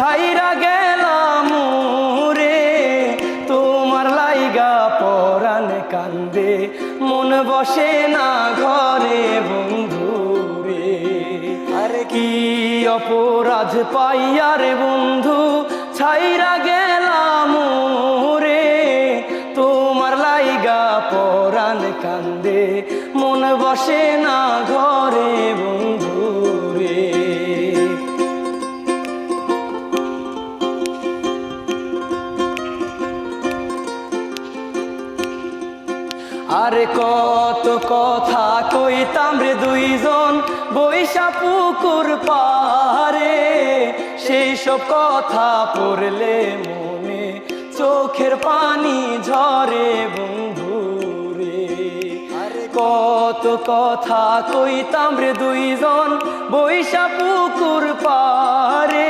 ছাইরা গেলাম রে, তোমার লাইগা পরাণ কান্দে, মন বসে না ঘরে বন্ধু রে। আরে কি অপরাধ পাইয়া রে বন্ধু ছাইরা গেলাম রে, তোমার লাইগা পরাণ কান্দে, মন বসে না ঘরে বন্ধু রে। আরে কত কথা কইতাম রে দুইজন বৈশা পুকুর পারে, সেই সব কথা পড়লে মনে চোখের পানি ঝরে বন্ধু রে। আরে কত কথা কইতাম রে দুইজন বৈশা পুকুর পারে।